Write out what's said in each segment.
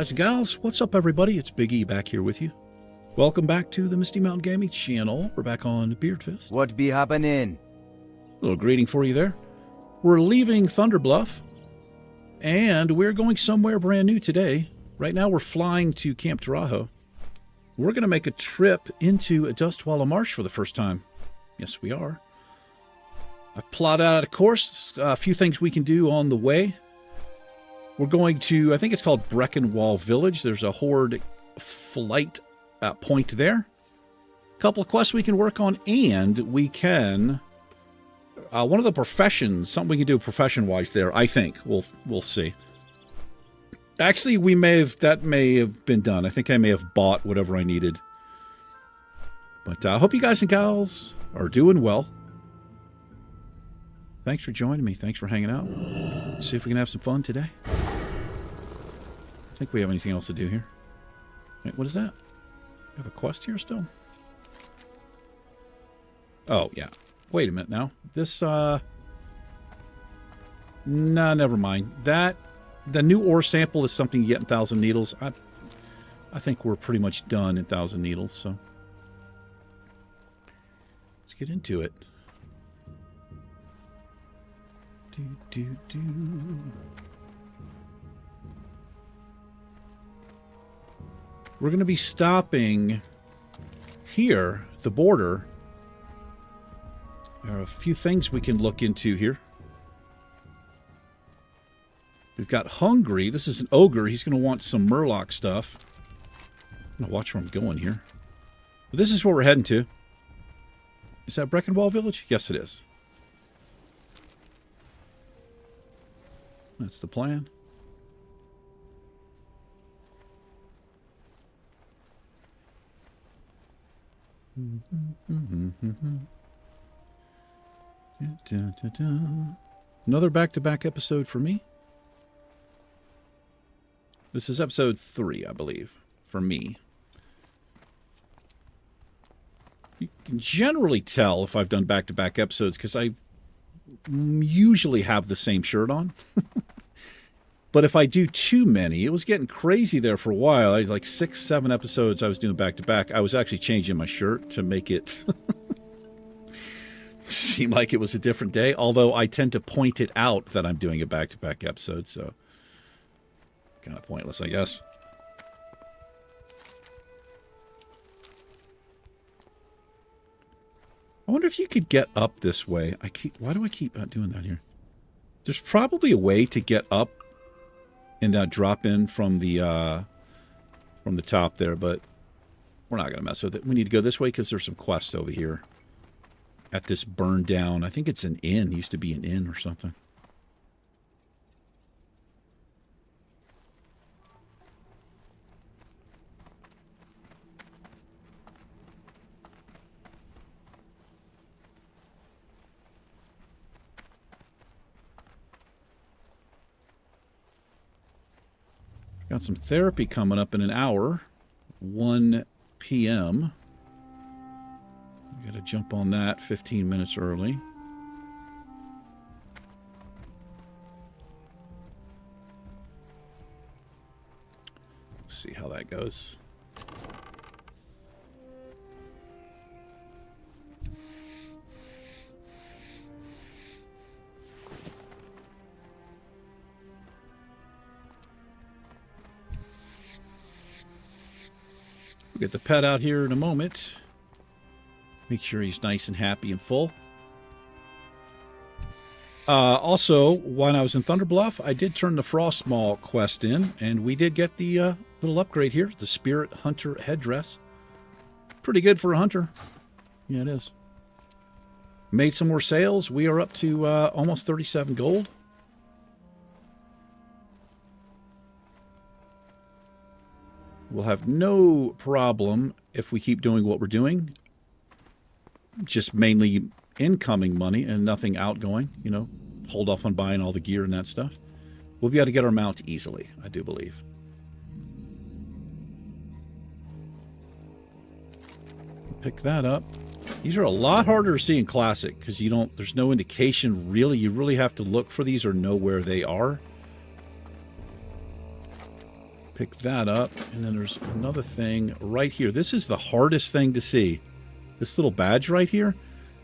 guys and gals, what's up everybody? It's Big E back here with you. Welcome back to the Misty Mountain Gaming channel. We're back on Beardfist. What be happening? A little greeting for you there. We're leaving Thunder Bluff, and we're going somewhere brand new today. Right now we're flying to Camp Taurajo. We're going to make a trip into a Dustwallow Marsh for the first time. Yes, we are. I've plotted out a course, a few things we can do on the way. We're going to, I think it's called Breenwall Village. There's a horde flight point there. A couple of quests we can work on, and we can, one of the professions, something we can do profession-wise there, I think. We'll see. Actually, that may have been done. I think I may have bought whatever I needed. But I hope you guys and gals are doing well. Thanks for joining me. Thanks for hanging out. Let's see if we can have some fun today. I think we have anything else to do here. Wait, what is that? We have a quest here still? Oh, yeah. Wait a minute now. This, nah, never mind. The new ore sample is something you get in 1,000 Needles. I think we're pretty much done in 1,000 Needles, so. Let's get into it. We're going to be stopping here at the border. There are a few things we can look into here. We've got Hungry. This is an ogre. He's going to want some Murloc stuff. I'm going to watch where I'm going here. But this is where we're heading to. Is that Breenwall Village? Yes, it is. That's the plan. Another back-to-back episode for me. This is episode 3, I believe, for me. You can generally tell if I've done back-to-back episodes because I usually have the same shirt on. But if I do too many, it was getting crazy there for a while. I had like 6, 7 episodes I was doing back-to-back. I was actually changing my shirt to make it seem like it was a different day, although I tend to point it out that I'm doing a back-to-back episode, so kind of pointless, I guess. I wonder if you could get up this way. Why do I keep doing that here? There's probably a way to get up and drop in from the top there, but we're not going to mess with it. We need to go this way because there's some quests over here at this burned down. I think it's an inn. It used to be an inn or something. Got some therapy coming up in an hour, 1 p.m. Got to jump on that 15 minutes early. Let's see how that goes. We'll get the pet out here in a moment. Make sure he's nice and happy and full. Also, when I was in Thunder Bluff, I did turn the Frost Maw quest in, and we did get the little upgrade here, the Spirit Hunter headdress. Pretty good for a hunter. Yeah, it is. Made some more sales. We are up to almost 37 gold. We'll have no problem if we keep doing what we're doing. Just mainly incoming money and nothing outgoing. You know, hold off on buying all the gear and that stuff. We'll be able to get our mount easily, I do believe. Pick that up. These are a lot harder to see in Classic because there's no indication really. You really have to look for these or know where they are. Pick that up, and then there's another thing right here. This is the hardest thing to see. This little badge right here.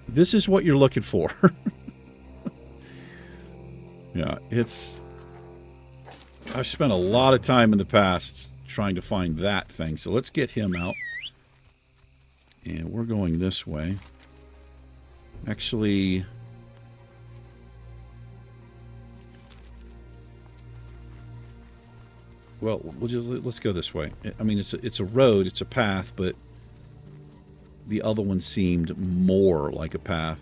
This is what you're looking for. Yeah, I've spent a lot of time in the past trying to find that thing. So let's get him out. And we're going this way. Actually, well, let's go this way. I mean, it's a road, it's a path, but the other one seemed more like a path.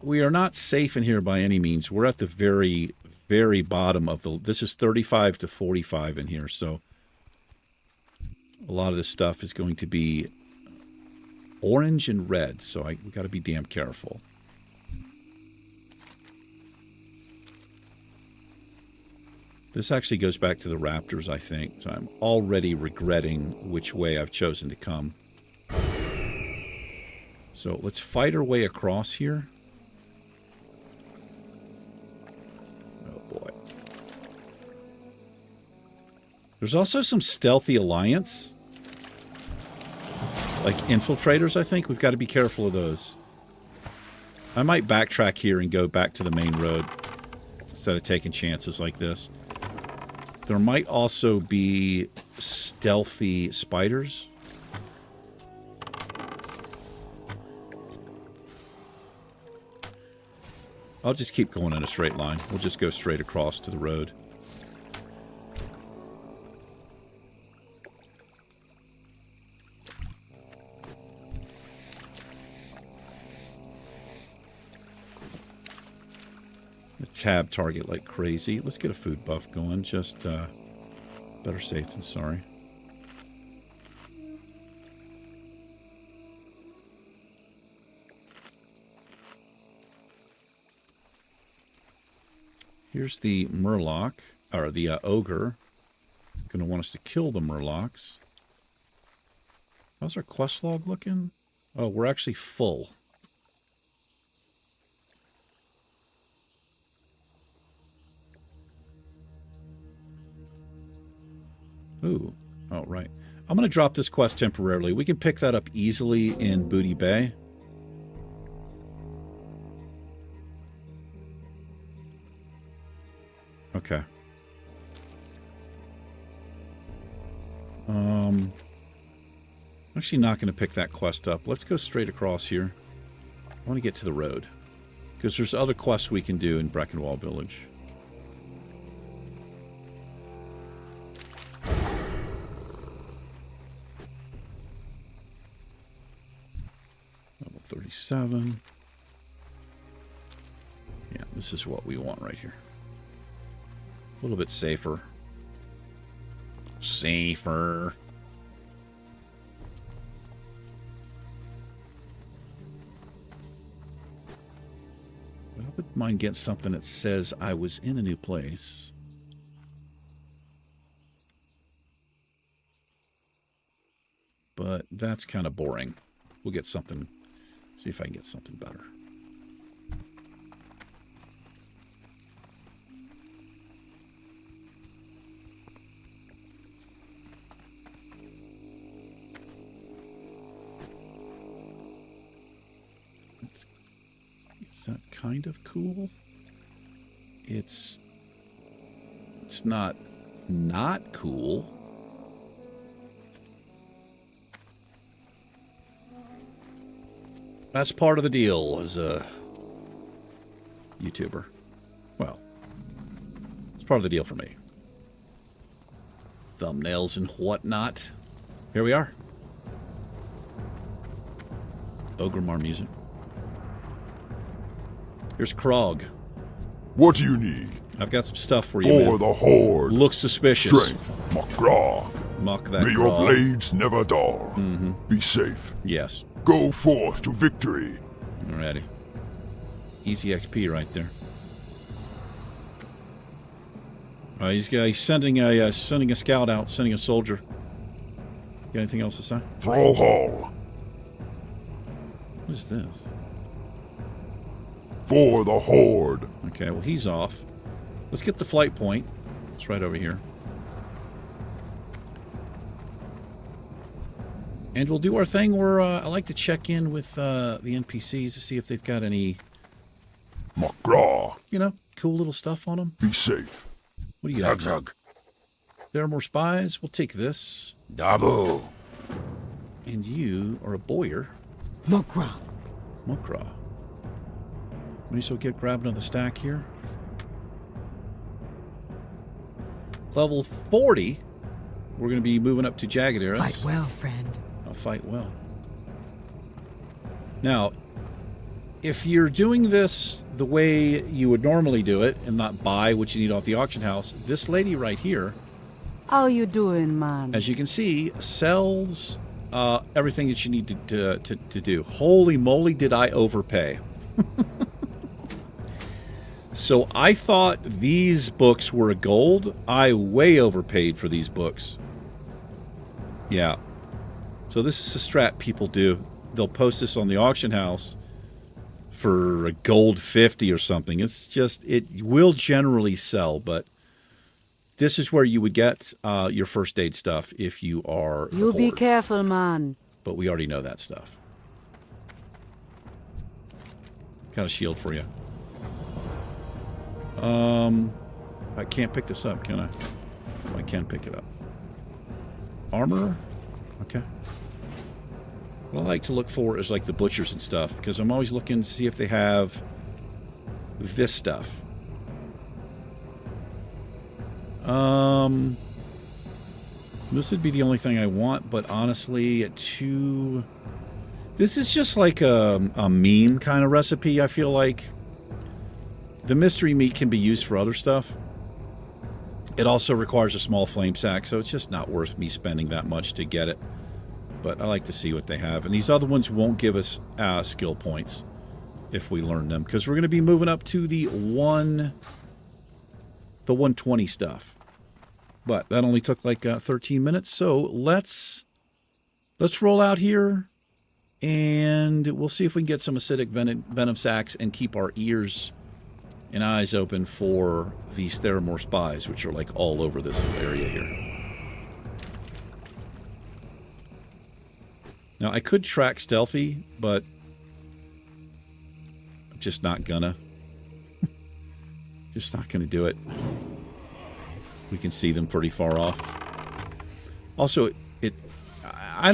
We are not safe in here by any means. We're at the very, very bottom of the... This is 35 to 45 in here, so a lot of this stuff is going to be orange and red, so we got to be damn careful. This actually goes back to the raptors, I think. So I'm already regretting which way I've chosen to come. So let's fight our way across here. Oh boy. There's also some stealthy alliance. Like infiltrators, I think. We've got to be careful of those. I might backtrack here and go back to the main road instead of taking chances like this. There might also be stealthy spiders. I'll just keep going in a straight line. We'll just go straight across to the road. Tab target like crazy. Let's get a food buff going. Just better safe than sorry. Here's the murloc, or the ogre. Going to want us to kill the murlocs. How's our quest log looking? Oh, we're actually full. Ooh, oh, right. I'm going to drop this quest temporarily. We can pick that up easily in Booty Bay. Okay. I'm actually not going to pick that quest up. Let's go straight across here. I want to get to the road. Because there's other quests we can do in Breenwall Village. Level 37. Yeah, this is what we want right here. A little bit safer. Safer. But I wouldn't mind getting something that says I was in a new place. But that's kind of boring. We'll get something. See if I can get something better. Is that kind of cool? It's not cool. That's part of the deal as a YouTuber. Well, it's part of the deal for me. Thumbnails and whatnot. Here we are. Ogre music. Here's Krog. What do you need? I've got some stuff for you, man. For the Horde. Looks suspicious. Strength, Makra. Mock that May your blades never dull. Be safe. Yes. Go forth to victory. Alrighty. Easy XP right there. He's sending a scout out, sending a soldier. Got anything else to say? Thrall Hall. What is this? For the Horde. Okay, well, he's off. Let's get the flight point. It's right over here. And we'll do our thing where I like to check in with the NPCs to see if they've got any, McGraw. you know, cool little stuff on them. Be safe. What do you got? Zug. There are more spies. We'll take this. Dabu. And you are a Boyer. Mokra. Mokra. May as well grab another stack here. Level 40. We're going to be moving up to jagged arrows. Fight well, friend. I'll fight well. Now, if you're doing this the way you would normally do it and not buy what you need off the auction house, this lady right here, How you doing, man? as you can see, sells everything that you need to do. Holy moly, did I overpay. So I thought these books were a gold. I way overpaid for these books. Yeah. So this is a strat people do. They'll post this on the auction house for a gold 50 or something. It's just, it will generally sell, but this is where you would get your first aid stuff if you are a You be horde. careful, man. But we already know that stuff. Got a shield for you. I can't pick this up, can I? Oh, I can pick it up. Armor? Okay. What I like to look for is like the butchers and stuff, because I'm always looking to see if they have this stuff. This would be the only thing I want, but honestly, this is just like a meme kind of recipe, I feel like. The mystery meat can be used for other stuff. It also requires a small flame sack, so it's just not worth me spending that much to get it. But I like to see what they have. And these other ones won't give us skill points if we learn them, because we're going to be moving up to the 120 stuff. But that only took like 13 minutes, so let's roll out here, and we'll see if we can get some acidic venom sacks and keep our ears and eyes open for these Theramore spies, which are like all over this area here. Now, I could track stealthy, but I'm just not gonna. Just not gonna do it. We can see them pretty far off. Also, I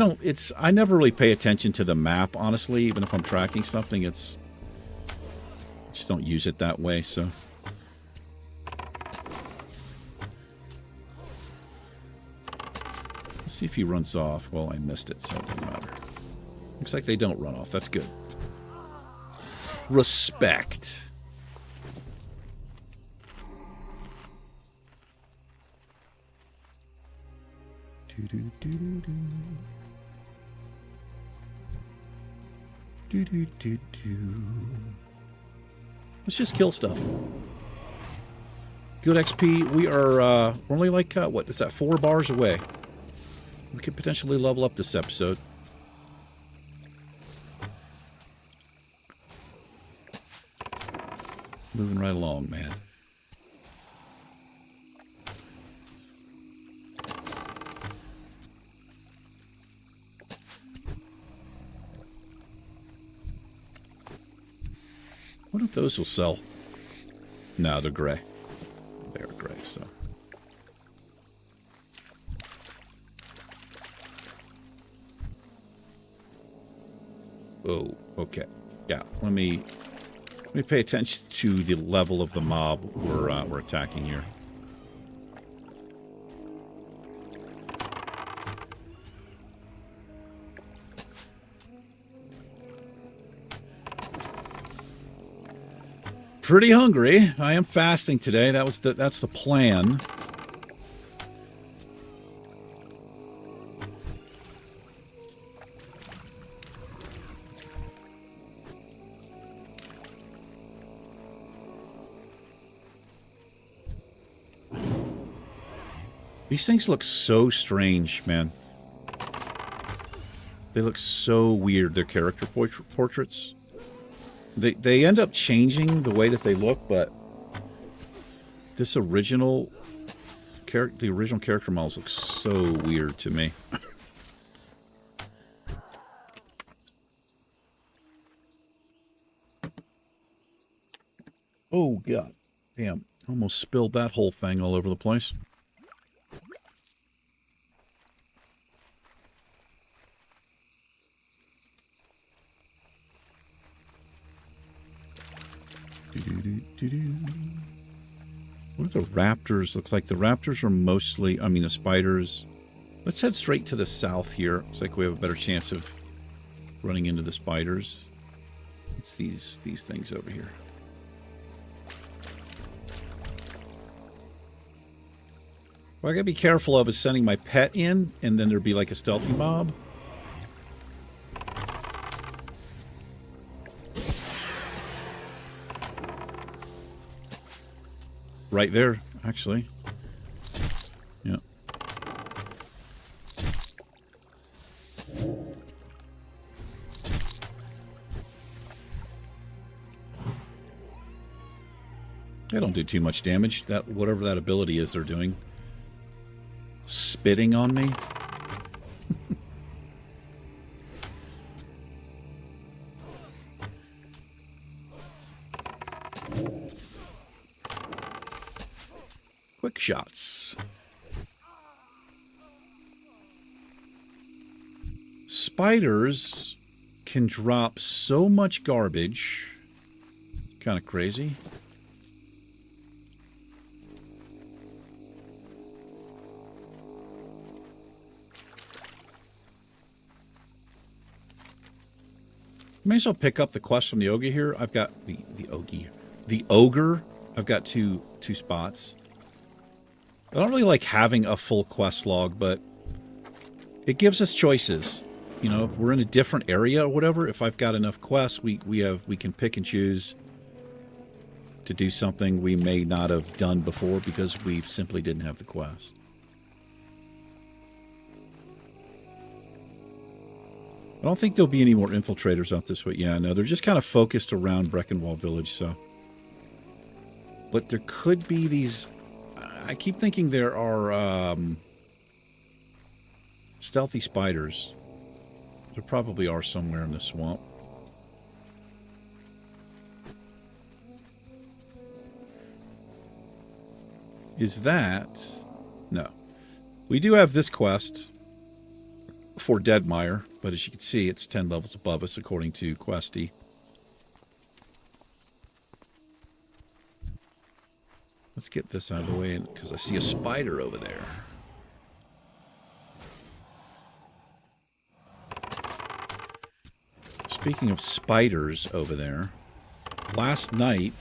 never really pay attention to the map, honestly, even if I'm tracking something. Just don't use it that way, so. Let's see if he runs off. Well, I missed it, so it doesn't matter. Looks like they don't run off. That's good. Respect. Let's just kill stuff. Good XP. We are we're only like, what is that, 4 bars away. We could potentially level up this episode. Moving right along, man. What if those will sell? No, they're gray. They're gray, so. Oh, okay. Yeah, let me pay attention to the level of the mob we're attacking here. Pretty hungry. I am fasting today. That's the plan. These things look so strange, man. They look so weird, their character portraits. They end up changing the way that they look, but this the original character models look so weird to me. Oh, God. Damn. Almost spilled that whole thing all over the place. What are the raptors? Looks like the raptors are mostly, I mean, the spiders. Let's head straight to the south here. Looks like we have a better chance of running into the spiders. It's these things over here. What I gotta be careful of is sending my pet in, and then there'd be like a stealthy mob. Right there, actually. Yeah. They don't do too much damage. That whatever that ability is they're doing. Spitting on me. Quick shots. Spiders can drop so much garbage. Kind of crazy. May as well pick up the quest from the ogre here. I've got the ogre. I've got two spots. I don't really like having a full quest log, but it gives us choices. You know, if we're in a different area or whatever, if I've got enough quests, we can pick and choose to do something we may not have done before because we simply didn't have the quest. I don't think there'll be any more infiltrators out this way. Yeah, no, they're just kind of focused around Breenwall Village, so. But there could be these... I keep thinking there are stealthy spiders. There probably are somewhere in the swamp. Is that... No. We do have this quest for Deadmire, but as you can see, it's 10 levels above us according to Questy. Let's get this out of the way because I see a spider over there. Speaking of spiders over there, last night,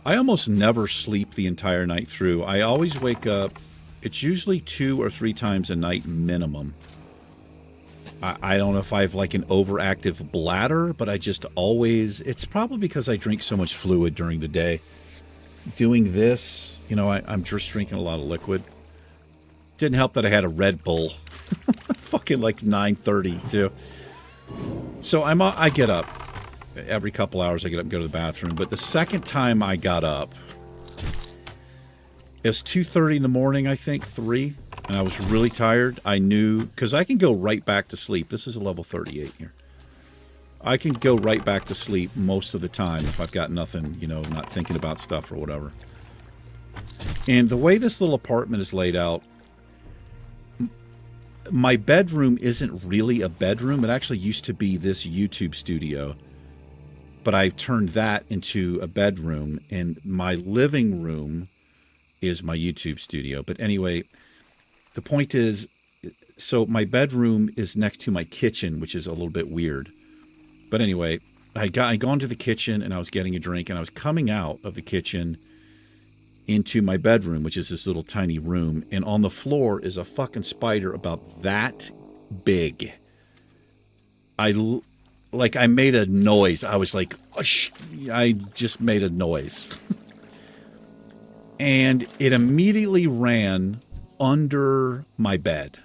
I almost never sleep the entire night through. I always wake up. It's usually 2 or 3 times a night minimum. I don't know if I have like an overactive bladder, but I just always... It's probably because I drink so much fluid during the day. Doing this, you know, I'm just drinking a lot of liquid. Didn't help that I had a Red Bull. Fucking like 9:30 too. So I get up. Every couple hours I get up and go to the bathroom. But the second time I got up... It was 2:30 in the morning, I think, 3, and I was really tired. I knew, because I can go right back to sleep. This is a level 38 here. I can go right back to sleep most of the time if I've got nothing, you know, not thinking about stuff or whatever. And the way this little apartment is laid out, my bedroom isn't really a bedroom. It actually used to be this YouTube studio, but I've turned that into a bedroom, and my living room is my YouTube studio. But anyway, the point is, so my bedroom is next to my kitchen, which is a little bit weird. But anyway, I'd gone to the kitchen and I was getting a drink, and I was coming out of the kitchen into my bedroom, which is this little tiny room, and on the floor is a fucking spider about that big. I made a noise. I was like, I just made a noise. And it immediately ran under my bed,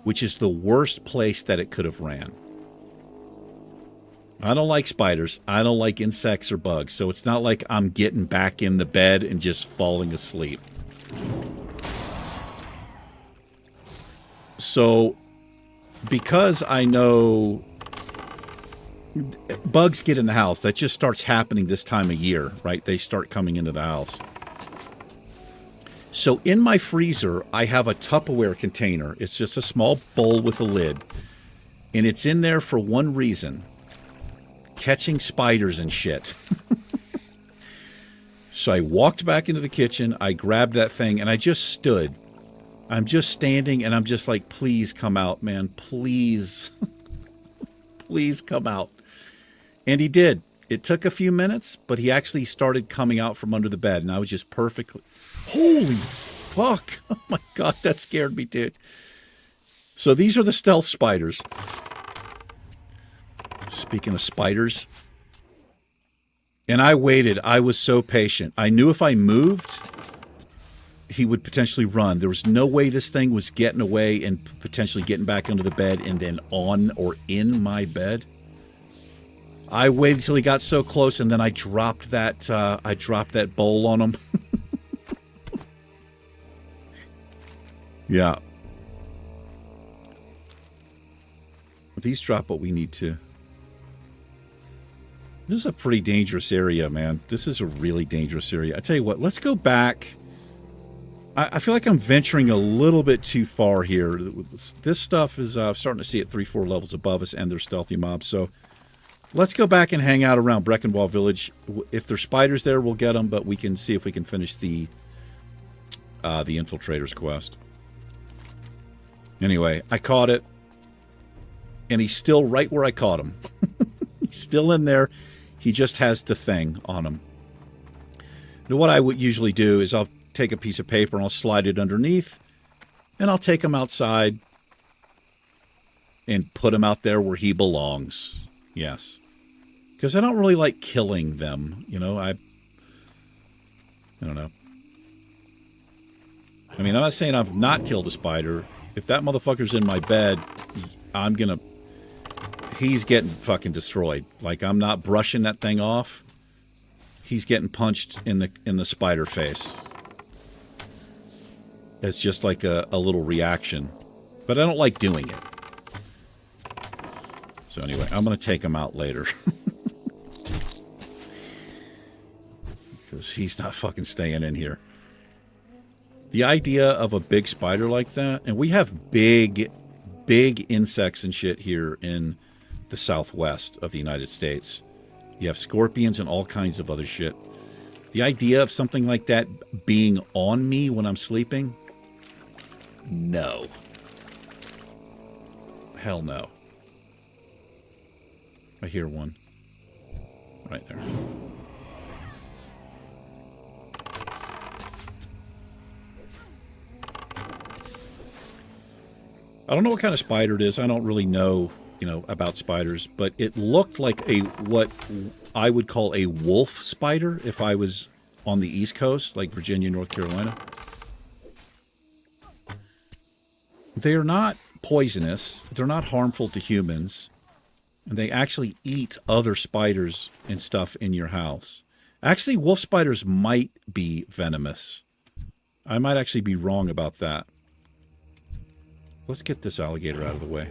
which is the worst place that it could have ran. I don't like spiders. I don't like insects or bugs. So it's not like I'm getting back in the bed and just falling asleep. So because I know bugs get in the house. That just starts happening this time of year, right? They start coming into the house. So in my freezer, I have a Tupperware container. It's just a small bowl with a lid. And it's in there for one reason. Catching spiders and shit. So I walked back into the kitchen. I grabbed that thing and I just stood. I'm just standing and I'm just like, please come out, man. Please. Please come out. And he did. It took a few minutes, but he actually started coming out from under the bed. And I was just perfectly... Holy fuck. Oh my God, that scared me, dude. So these are the stealth spiders. Speaking of spiders. And I waited. I was so patient. I knew if I moved, he would potentially run. There was no way this thing was getting away and potentially getting back under the bed and then on or in my bed. I waited till he got so close, and then I dropped that bowl on him. Yeah. These drop what we need to. This is a pretty dangerous area, man. This is a really dangerous area. I tell you what, let's go back. I feel like I'm venturing a little bit too far here. This stuff is starting to see it 3-4 levels above us, and they're stealthy mobs. So let's go back and hang out around Breenwall Village. If there's spiders there, we'll get them, but we can see if we can finish the Infiltrator's quest. Anyway, I caught it, and he's still right where I caught him. He's still in there. He just has the thing on him. Now, what I would usually do is I'll take a piece of paper and I'll slide it underneath, and I'll take him outside and put him out there where he belongs. Yes. Because I don't really like killing them, you know. I don't know. I mean, I'm not saying I've not killed a spider. If that motherfucker's in my bed, he's getting fucking destroyed. Like, I'm not brushing that thing off. He's getting punched in the spider face. It's just like a little reaction. But I don't like doing it. So anyway, I'm going to take him out later. Because he's not fucking staying in here. The idea of a big spider like that, and we have big insects and shit here in the southwest of the United States. You have scorpions and all kinds of other shit. The idea of something like that being on me when I'm sleeping? No. Hell no. I hear one. Right there. I don't know what kind of spider it is. I don't really know, about spiders, but it looked like what I would call a wolf spider if I was on the East Coast, like Virginia, North Carolina. They're not poisonous. They're not harmful to humans. And they actually eat other spiders and stuff in your house. Actually, wolf spiders might be venomous. I might actually be wrong about that. Let's get this alligator out of the way.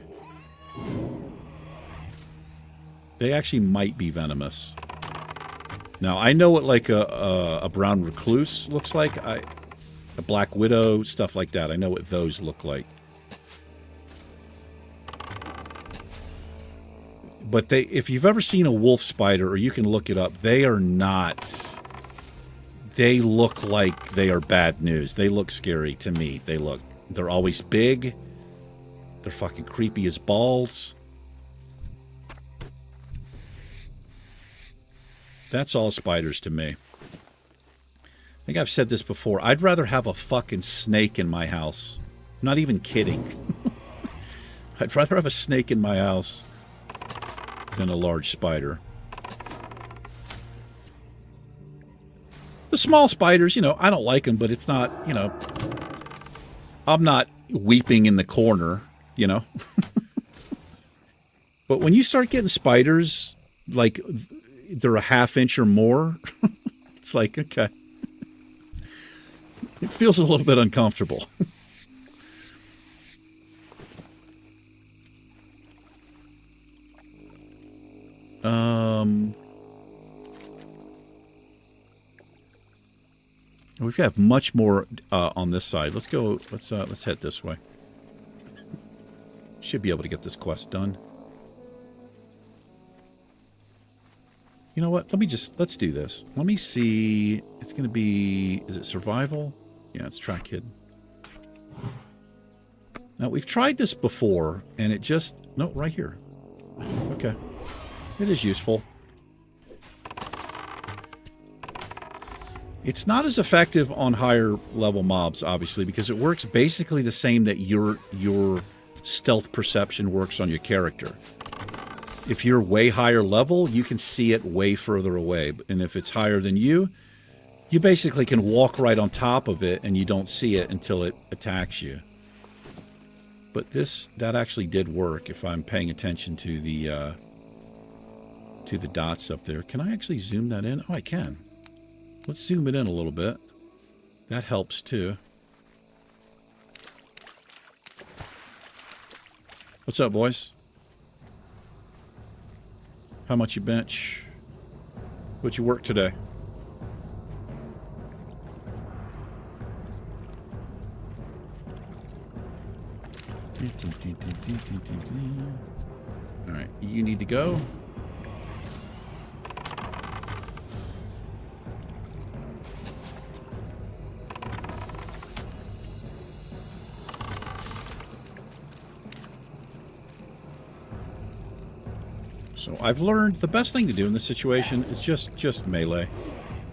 They actually might be venomous. Now, I know what like a brown recluse looks like. A black widow, stuff like that. I know what those look like. But if you've ever seen a wolf spider, or you can look it up, they are not... They look like they are bad news. They look scary to me. They're always big. They're fucking creepy as balls. That's all spiders to me. I think I've said this before. I'd rather have a fucking snake in my house. I'm not even kidding. I'd rather have a snake in my house than a large spider. The small spiders, I don't like them, but it's not, I'm not weeping in the corner. But when you start getting spiders, like, they're a half inch or more, it's like, okay. It feels a little bit uncomfortable. We've got much more on this side. Let's go. Let's head this way. Should be able to get this quest done. You know what? Let's do this. Let me see. It's going to be, is it survival? Yeah, it's track hidden. Now, we've tried this before, and it just, no, right here. Okay. It is useful. It's not as effective on higher level mobs, obviously, because it works basically the same that your stealth perception works on your character. If you're way higher level, you can see it way further away. And if it's higher than you, you basically can walk right on top of it and you don't see it until it attacks you. But that actually did work if I'm paying attention to the dots up there. Can I actually zoom that in? Oh, I can. Let's zoom it in a little bit. That helps too. What's up, boys? How much you bench? What you work today? All right, you need to go. So I've learned the best thing to do in this situation is just melee.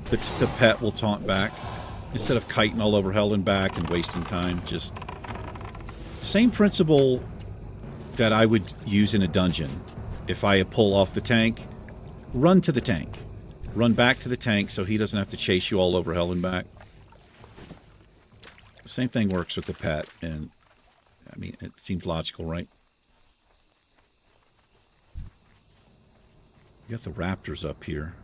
The pet will taunt back. Instead of kiting all over hell and back and wasting time, just... Same principle that I would use in a dungeon. If I pull off the tank, run to the tank. Run back to the tank so he doesn't have to chase you all over hell and back. Same thing works with the pet, and I mean, it seems logical, right? We got the raptors up here.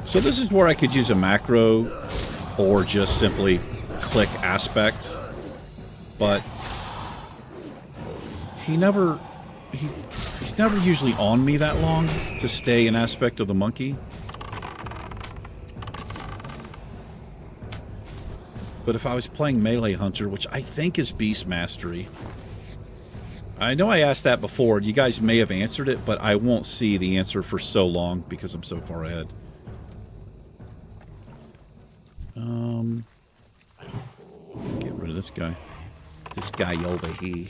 So this is where I could use a macro or just simply click aspect, but he's never usually on me that long to stay an aspect of the monkey. But if I was playing Melee Hunter, which I think is Beast Mastery, I know I asked that before. You guys may have answered it, but I won't see the answer for so long because I'm so far ahead. Let's get rid of this guy. This guy over here.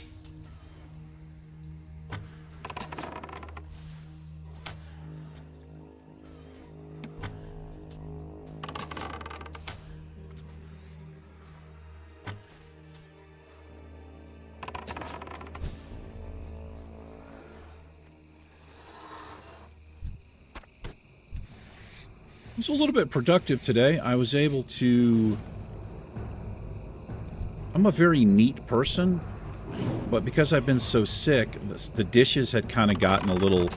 It was a little bit productive today. I was able to... I'm a very neat person, but because I've been so sick, the dishes had kind of gotten a little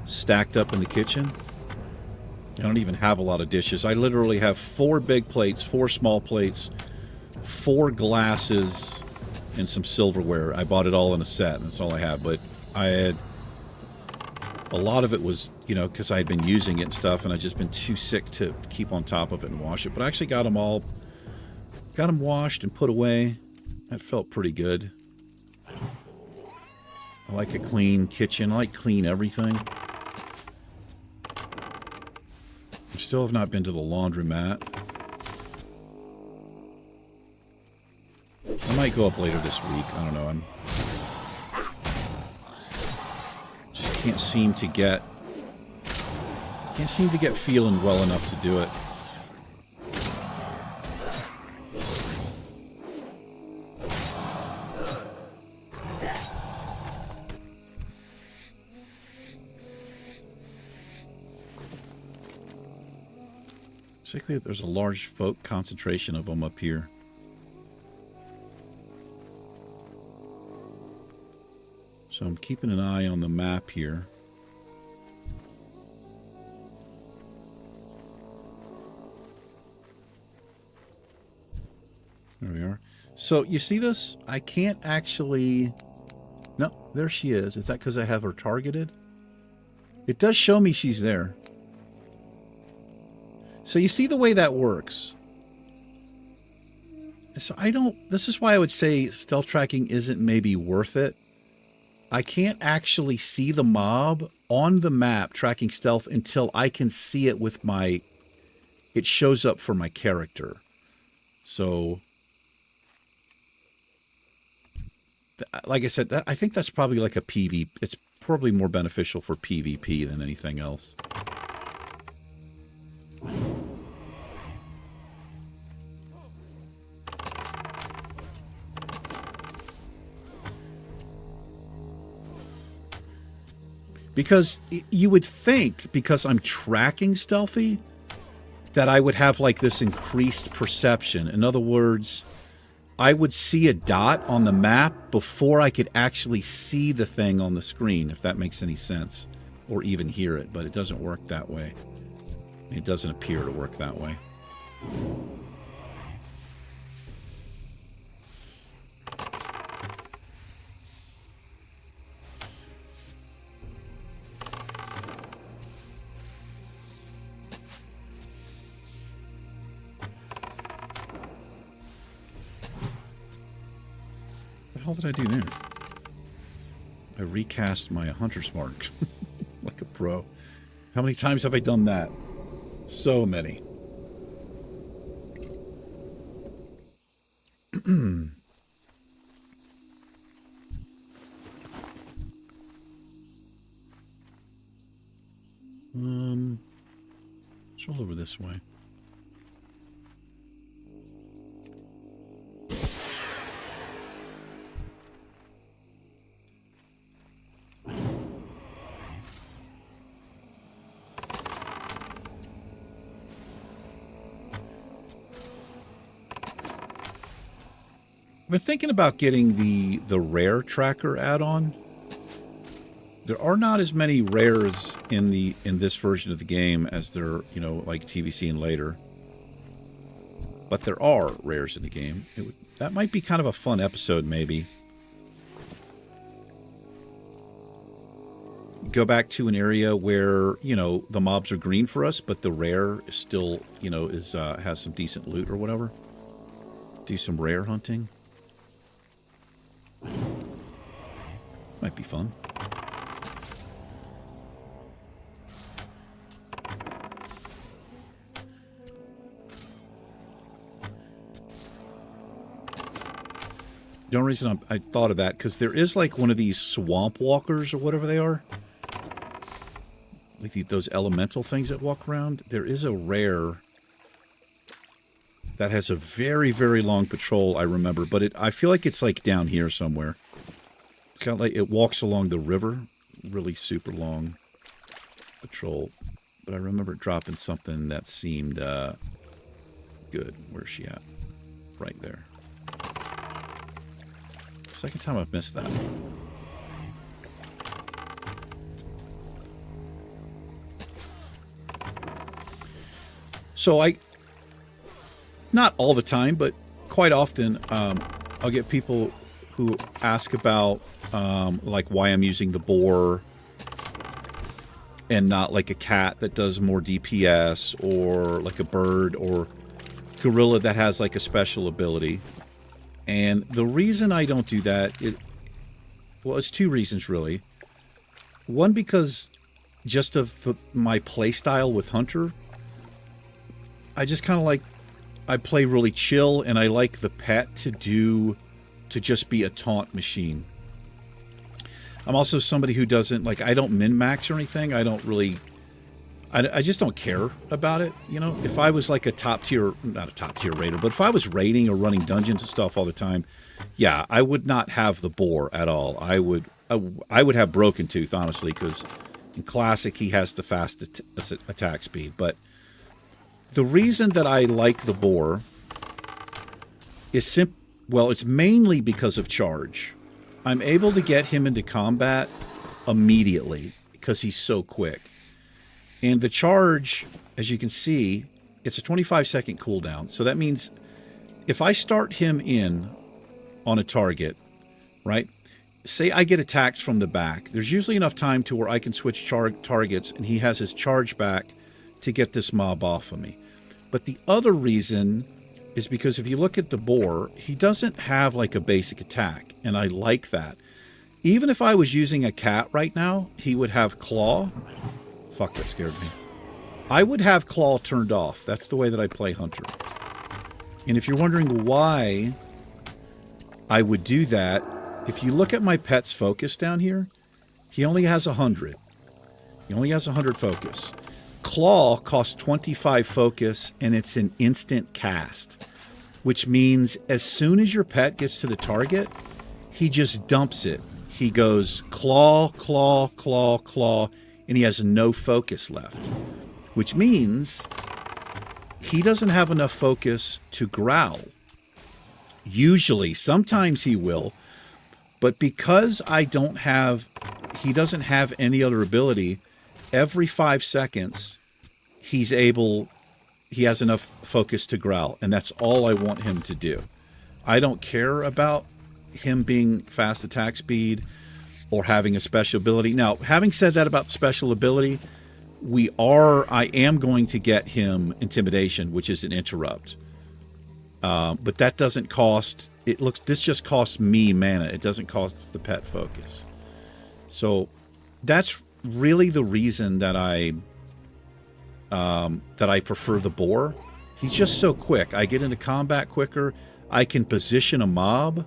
stacked up in the kitchen. I don't even have a lot of dishes. I literally have 4 big plates, 4 small plates, 4 glasses, and some silverware. I bought it all in a set, and that's all I have. But I had... A lot of it was, you know, because I had been using it and stuff, and I'd just been too sick to keep on top of it and wash it. But I actually got them all... Got them washed and put away. That felt pretty good. I like a clean kitchen. I like clean everything. I still have not been to the laundromat. I might go up later this week. I don't know. Just can't seem to get feeling well enough to do it. Particularly, there's a large folk concentration of them up here. So I'm keeping an eye on the map here. There we are. So you see this? I can't actually... No, there she is. Is that because I have her targeted? It does show me she's there. So you see the way that works. So I don't... This is why I would say stealth tracking isn't maybe worth it. I can't actually see the mob on the map tracking stealth until I can see it with my... It shows up for my character. So... Like I said, I think that's probably like a PvP. It's probably more beneficial for PvP than anything else. Because you would think, because I'm tracking stealthy, that I would have like this increased perception. In other words, I would see a dot on the map before I could actually see the thing on the screen, if that makes any sense, or even hear it, but it doesn't work that way. It doesn't appear to work that way. What the hell did I do there? I recast my hunter's mark like a pro. How many times have I done that? So many. Let's roll over this way. I've been thinking about getting the rare tracker add-on. There are not as many rares in this version of the game as there, you know, like TVC and later. But there are rares in the game. That might be kind of a fun episode, maybe. Go back to an area where, you know, the mobs are green for us, but the rare is still, you know, has some decent loot or whatever. Do some rare hunting. Might be fun. The only reason I thought of that, because there is like one of these swamp walkers or whatever they are. Like those elemental things that walk around. There is a rare that has a very, very long patrol, I remember. But I feel like it's like down here somewhere. It's got like, it walks along the river. Really super long patrol. But I remember dropping something that seemed good. Where's she at? Right there. Second time I've missed that. So not all the time, but quite often, I'll get people who ask about, like, why I'm using the boar and not like a cat that does more DPS, or like a bird or gorilla that has like a special ability. And the reason I don't do that, it's two reasons really. One, because just of my play style with Hunter, I just kind of like, I play really chill, and I like the pet to just be a taunt machine. I'm also somebody who doesn't, like, I don't min-max or anything. I don't really, I just don't care about it. You know, if I was like a top tier, not a top tier raider, but if I was raiding or running dungeons and stuff all the time, yeah, I would not have the boar at all. I would have Broken Tooth, honestly, because in Classic he has the fast attack speed. But the reason that I like the boar is well, it's mainly because of charge. I'm able to get him into combat immediately because he's so quick. And the charge, as you can see, it's a 25-second cooldown. So that means if I start him in on a target, right? Say I get attacked from the back. There's usually enough time to where I can switch targets and he has his charge back to get this mob off of me. But the other reason is because if you look at the boar, he doesn't have like a basic attack. And I like that. Even if I was using a cat right now, he would have claw. Fuck, that scared me. I would have claw turned off. That's the way that I play hunter. And if you're wondering why I would do that, if you look at my pet's focus down here, he only has 100. He only has 100 focus. Claw costs 25 focus, and it's an instant cast, which means as soon as your pet gets to the target, he just dumps it. He goes claw, claw, claw, claw, and he has no focus left, which means he doesn't have enough focus to growl. Usually, sometimes he will, but because he doesn't have any other ability, every 5 seconds, he has enough focus to growl, and that's all I want him to do. I don't care about him being fast attack speed or having a special ability. Now, having said that about the special ability, I am going to get him intimidation, which is an interrupt. But that doesn't cost, this just costs me mana. It doesn't cost the pet focus. So that's really the reason that I prefer the boar. He's just so quick. I get into combat quicker. I can position a mob.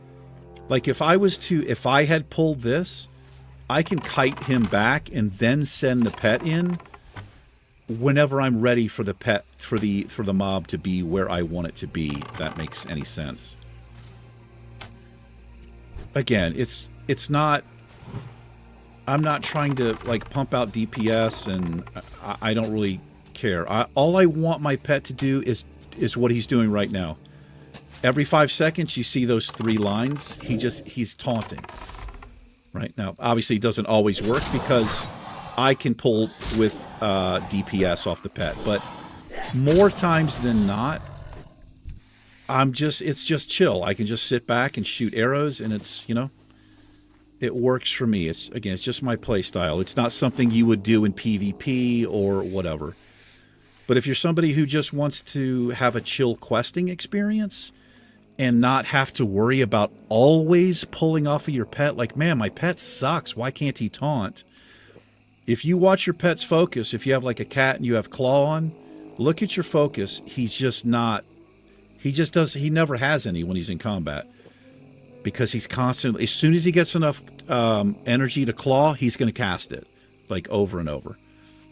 Like if I had pulled this, I can kite him back and then send the pet in whenever I'm ready for the pet, for the mob to be where I want it to be, if that makes any sense. Again, it's not, I'm not trying to like pump out DPS, and I don't really care. All I want my pet to do is what he's doing right now. Every 5 seconds you see those 3 lines, he's taunting. Right now, obviously it doesn't always work because I can pull with DPS off the pet, but more times than not, it's just chill. I can just sit back and shoot arrows, and it's, it works for me. It's just my play style. It's not something you would do in PvP or whatever. But if you're somebody who just wants to have a chill questing experience and not have to worry about always pulling off of your pet, like, man, my pet sucks, why can't he taunt? If you watch your pet's focus, if you have like a cat and you have claw on, look at your focus. He's just not, he never has any when he's in combat, because he's constantly, as soon as he gets enough energy to claw, he's going to cast it like over and over.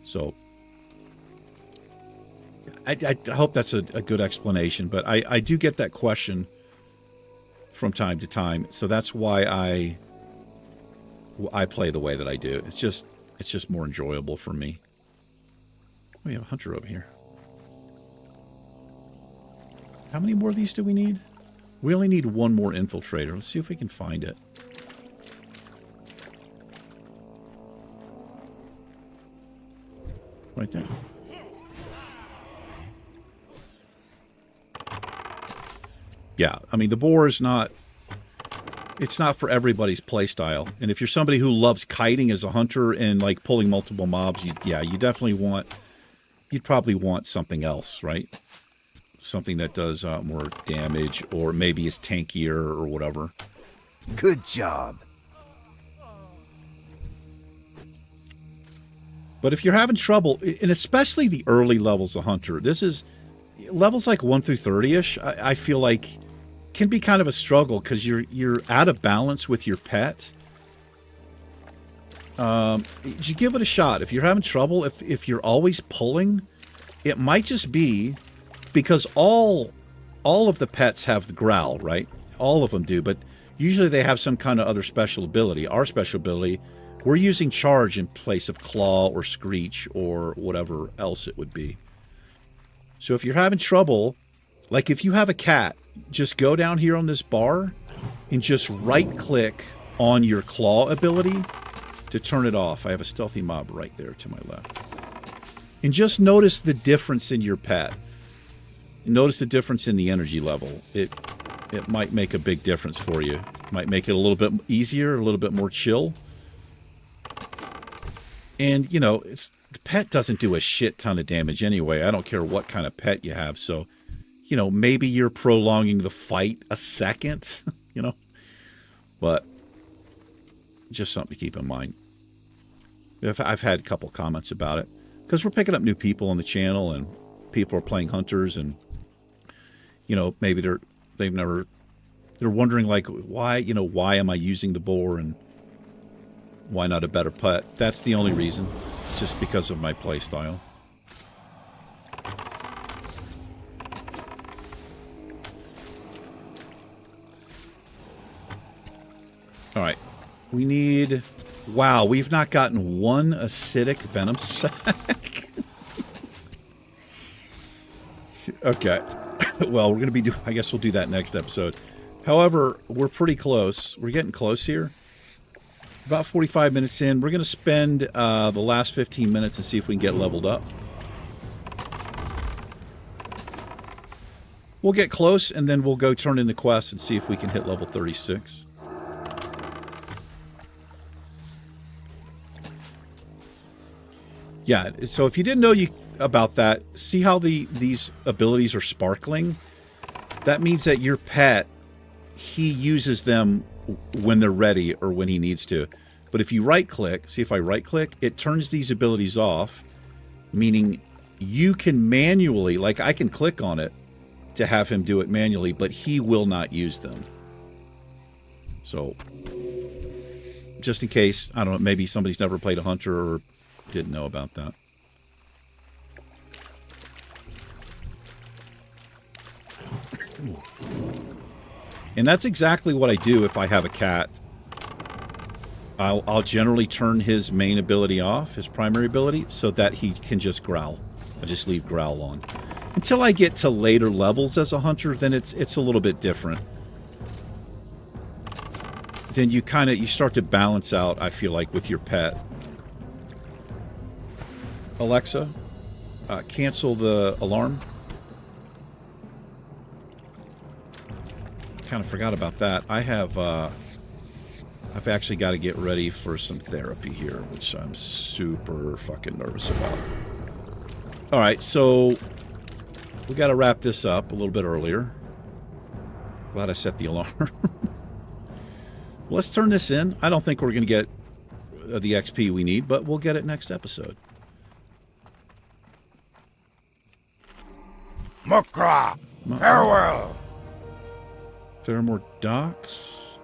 So I hope that's a good explanation, but I do get that question from time to time. So that's why I play the way that I do. It's just more enjoyable for me. We have a hunter over here. How many more of these do we need? We only need one more infiltrator. Let's see if we can find it. Right there. Yeah, I mean, the boar is not, it's not for everybody's playstyle. And if you're somebody who loves kiting as a hunter and like pulling multiple mobs, you definitely you'd probably want something else, right? Something that does more damage, or maybe is tankier or whatever. Good job. But if you're having trouble, and especially the early levels of hunter, this is levels like 1 through 30-ish, I feel like can be kind of a struggle because you're out of balance with your pet. You give it a shot. If you're having trouble, if you're always pulling, it might just be because all of the pets have the growl, right? All of them do, but usually they have some kind of other special ability. Our special ability, we're using charge in place of claw or screech or whatever else it would be. So if you're having trouble, like if you have a cat, just go down here on this bar and just right-click on your claw ability to turn it off. I have a stealthy mob right there to my left. And just notice the difference in your pet. Notice the difference in the energy level. It might make a big difference for you. Might make it a little bit easier, a little bit more chill. And, you know, the pet doesn't do a shit ton of damage anyway. I don't care what kind of pet you have. So, you know, maybe you're prolonging the fight a second, you know. But just something to keep in mind. I've had a couple comments about it. Because we're picking up new people on the channel, and people are playing hunters, and, you know, maybe they're wondering, like, why am I using the boar, and why not a better pet? That's the only reason. It's just because of my play style. All right. We need... Wow, we've not gotten one acidic venom sac. Okay. Well, we're going to be I guess we'll do that next episode. However, we're pretty close. We're getting close here. About 45 minutes in. We're going to spend the last 15 minutes and see if we can get leveled up. We'll get close, and then we'll go turn in the quest and see if we can hit level 36. Yeah, so if you didn't know about that, see how these abilities are sparkling? That means that your pet, he uses them when they're ready or when he needs to. But if you right-click, see if I right-click, it turns these abilities off, meaning you can manually, like I can click on it to have him do it manually, but he will not use them. So, just in case, I don't know, maybe somebody's never played a hunter or didn't know about that. And that's exactly what I do if I have a cat. I'll generally turn his main ability off, his primary ability, so that he can just growl. I just leave growl on. Until I get to later levels as a hunter, then it's a little bit different. Then you start to balance out, I feel like, with your pet. Alexa, cancel the alarm. Kind of forgot about that. I've actually got to get ready for some therapy here, which I'm super fucking nervous about. All right, so we got to wrap this up a little bit earlier. Glad I set the alarm. Let's turn this in. I don't think we're going to get the XP we need, but we'll get it next episode. Makra, farewell. Theramore Docks.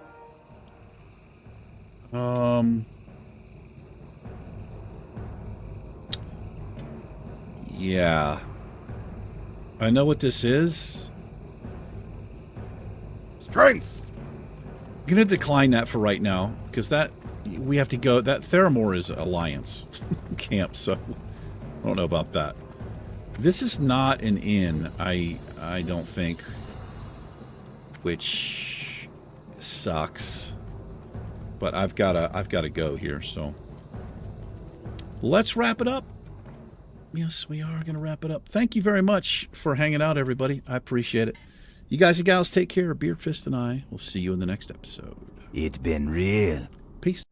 Yeah. I know what this is. Strength. I'm going to decline that for right now, because we have to go... That Theramore is Alliance camp, so I don't know about that. This is not an inn, I don't think, which sucks. But I've got to go here, so let's wrap it up. Yes, we are going to wrap it up. Thank you very much for hanging out, everybody. I appreciate it. You guys and gals take care. Beardfist and I will see you in the next episode. It's been real. Peace.